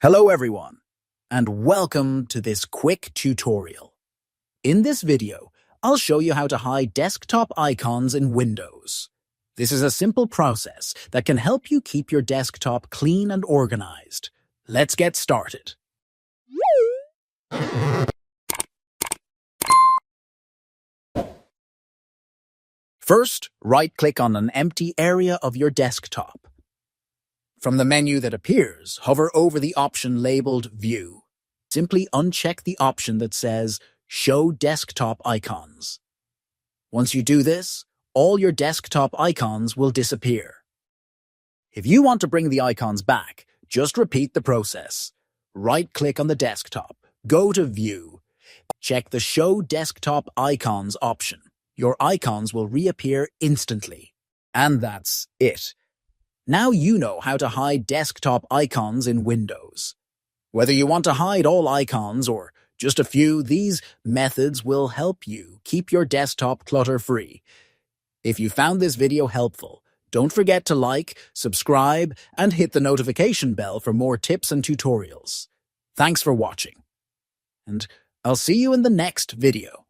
Hello everyone, and welcome to this quick tutorial. In this video, I'll show you how to hide desktop icons in Windows. This is a simple process that can help you keep your desktop clean and organized. Let's get started. First, right-click on an empty area of your desktop. From the menu that appears, hover over the option labeled View. Simply uncheck the option that says Show Desktop Icons. Once you do this, all your desktop icons will disappear. If you want to bring the icons back, just repeat the process. Right-click on the desktop, go to View, check the Show Desktop Icons option. Your icons will reappear instantly. And that's it. Now you know how to hide desktop icons in Windows. Whether you want to hide all icons or just a few, these methods will help you keep your desktop clutter-free. If you found this video helpful, don't forget to like, subscribe, and hit the notification bell for more tips and tutorials. Thanks for watching, and I'll see you in the next video.